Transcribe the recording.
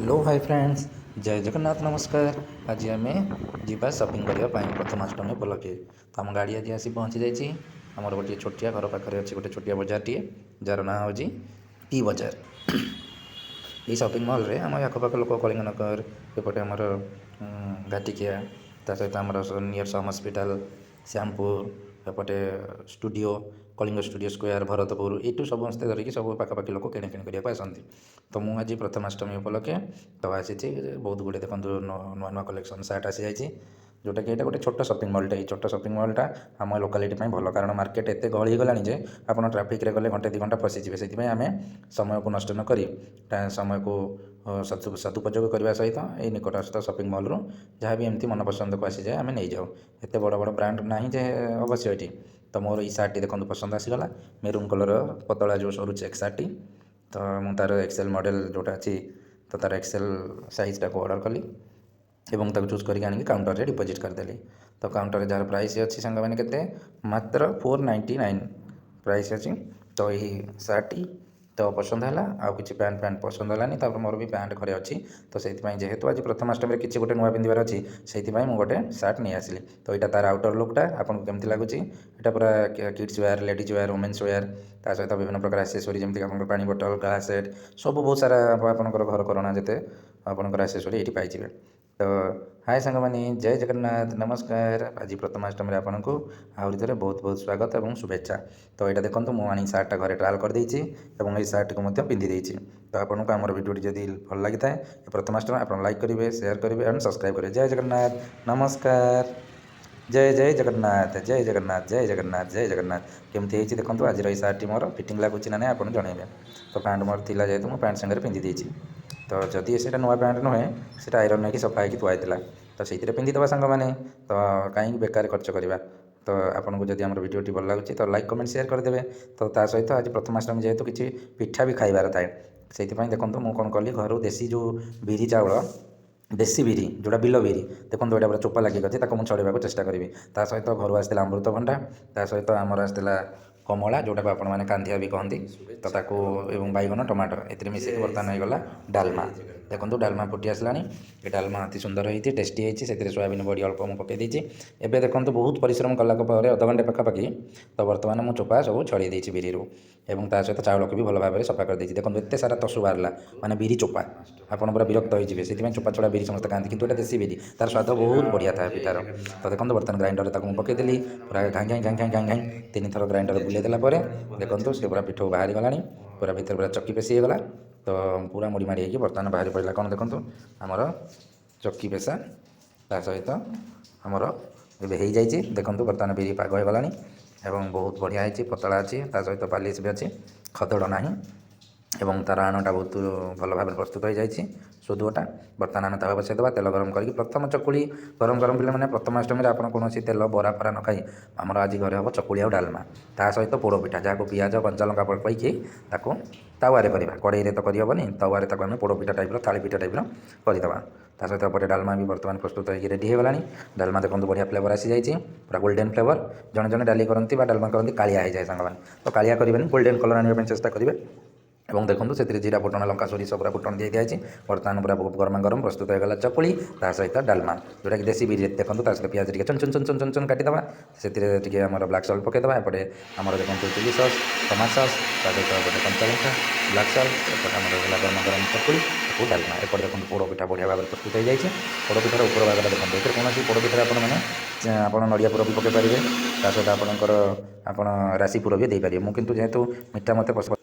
Hello hi friends, जय जगन्नाथ नमस्कार। आज आम जा सपिंग करने प्रथमाष्टमी उपलक्षे तो आम गाड़ी आज आसी पहुँची जाइए। आमर गोटे छोटिया घर पाखे अच्छे गोटे छोटिया बजार टी जार ना हूँ टी बजार। ये सपिंग मल रे आम आखपाख लोक कलिंगनगर एपटे आमर घाटिकिया ता सहित आमर नियर सम हस्पिटाल श्यामपुर एपटे studio Kalinga studio square Bharatpur यू समस्ते धरिकी सब पाखापाखि लोक किणाकिणी करने आसती। तो मुझे आज प्रथमाष्टमी उपलक्षे तो आसी बहुत गुड़े देखो नुआ नुआ कलेक्शन सार्ट आसी जाइए जोटा कि गोटे छोट सपिंग मल्टा छोट सपिंग मल्टा आम लोकालिटी भल कारण मार्केट एत गहली गलानी जे आप ट्राफिक गले घंटे 2 घंटा फसीजे से आम समय को नष्ट नक समय को सदुपयोग करने सहित ये निकटस्थ सपिंग मल रू जहाँ भी एमती मन पसंद को आसी जाए आम नहीं जाऊ। एत बड़ बड़ ब्रांड ना जे अवश्य ये तो मोर ये सार्ट देखो पसंद आसीगला मेरून कलर पतला जो सरू चेक सार्ट तो मुझे तार एक्सेल मॉडल जोटा अच्छी तो तार एक्सेल साइजटा को ऑर्डर कली एवं ताको चूज करके आनिक काउंटर रे डिपोजिट करदेली। तो काउंटर जार प्राइस अच्छी सांग मैंने केते मात्र 499 प्राइस अच्छी। तो यही सार्ट तो पसंद है आ कि पैंट पैंट पसंद है तापर मोर भी पैंट घरे अच्छी तो से जेहेतु आज प्रथमाष्टमी किसी गोटे नुआ पिंधार अच्छी से गोटे सार्ट नहीं आसली। तो यहाँ तार आउटर लुकटा आपको केमती लगुच यहाँ पूरा kids wear ladies wear women's wear ता सहित विभिन्न प्रकार एक्सेसरी जमीक आप पानी बोतल ग्लास सेट सब बहुत सारा आपंकर घर करना जिते आपंकर एक्सेसरी ये पाइबे। तो हाय सांग मानी जय जगन्नाथ नमस्कार। आज प्रथमाष्टमी आपन को आहरी थे बहुत बहुत स्वागत और शुभेच्छा। तो यहाँ देखो मुझे सार्टा घरे ट्रायल कर देती और ये सार्ट को पिंधि देती। तो आपको आम भिडियो जदि भल लगी था प्रथमाष्टमी आप लाइक करेंगे शेयर करेंगे एंड सब्सक्राइब करेंगे। जय जगन्नाथ नमस्कार। जय जय जगन्नाथ जय जगन्नाथ जय जगन्नाथ जय जगन्नाथ। केमती होती देखो आज ये सार्ट मोर फिटिंग लगुच ना नहीं आप जनइबे। तो पैंट मोर थी जेहतु मुझे पैंट सागर पिंधि देती। तो जदि से नुआ पैंट नुहे से आयरन नहीं सफा होगी थुआई तो से पिंधिदेवा सांग मैंने तो कहीं बेकार खर्च करवा। तो आपको जब आम भिडियो भल लगुच तो लाइक कमेंट शेयर करदे। तो सहित आज प्रथमाष्टमी जेहेतु किसी पिठा भी खाइबार थाए से देखो मुझे कौन कली घर देसी जो बिरी चाउल देसी बिरी जोड़ा बिल बिरी देखो यहाँ पूरा चोपा लगे अच्छे मुझे छड़ाइवा चेष्टा करी। ता सहित घर आसाला अमृतभंडा ता सहित आमर आसाला कमला जोटा को आपण मैंने कांदिया भी कहती तो ताको एवं बैगन टमाटर ए मिसेक बर्तमान होगा डालमा। देखो डालमा फुटी आसला ये डालमा अति सुंदर होती टेस्टी होती से सोयाबीन बड़ी अल्प मुझे पकई एवं देखो बहुत परिश्रम कलापर अध घंटे पाखापाखि तो बर्तमान मुझे चोपा सब छड़ी देती बिरी एवं ता सहित चाउल को भी भल भाव में सफा कर देखो एत सारा तसु बाहर माने बिरी चोपा आपड़ पूरा विरक्त होइए से चोपा छड़ा बिरी समस्त खाती किंतु एटा देसी बिरी तार स्वाद बहुत बढ़िया था पिठार। तो देखो बर्तमान ग्राइंडर तक पकईदेली पूरा घाई घाई घाई घाई घाई 3 थर ग्राइंडर बुलेदेला देखो से पूरा पिठ बाहरी गला पूरा भितर पूरा चक्की पेशी होगा। तो पूरा मुड़ी माड़ी होगी बर्तमान बाहरी पड़ा कौन देखो आमर चक्की पेशा ता सहित आमर ए जाइए देखो बर्तमान बिरी पाग हो गला एवं बहुत बढ़िया होती पतला अच्छी ता सहित पालिश भी अच्छी खदड़ ना एवं तार आणटा बहुत भल भाव प्रस्तुत हो जाए सोदुटा। बर्तमान आम तावा बसईदेवा तेल गरम करके प्रथम चकुड़ी गरम गरम पे मैंने प्रथमाष्टमी आप कौन तेल बरा फरा न खाई आमर आज घरे हम चकुड़ी आ डालमा ता सहित पोड़ पिठा जहाँ पियाज कंचा लंका पकईकि तावे करवा कड़े तो करहबनी तावे आम पोड़ पिठा टाइप थाली पिठा टाइप करदे। ता सहित एपटे डालमा भी बर्तमान प्रस्तुत होगी रेडी होगा। डालमा देखो बढ़िया फ्लेवर आसी जाइए पूरा गोल्डन फ्लेवर जड़े जड़े डाली करती डालमा करती कालिया हो जाए सांग तो कालिया करेंगे गोल्डन कलर आने चेष्टा करेंगे। एवं देखो से जीरा फुटण लंका सोरिष पूरा फुटण दी दिखाई बर्तमान पूरा गरमा गरम प्रस्तुत होगा चकुड़ी ता सहित डालमा जोटा कि देसी बिरी देखो ता सहित पियाज टे चुन चुन चुन चुन चुन चुन काटिदेवा से आम ब्लाक सल्ट पकईदेवा एपटे आम देखो चिली सस टमाटो सस ता सहित गोटे कंचा लंका ब्लाक सल्ट एपटे आम गरमा गरम चकुड़ी डालमा एपटे देखो पोड़ पिठा बढ़िया भाव में प्रस्तुत हो जाए। पोड़ पिठार ऊपर भागटा देखो ये कौन पोड़ पिठार आप नड़िया पुर भी पकई पारे ता सहित आपणकर आप राशि पुर भी देपारे मुझे जेहेतु मीठा मत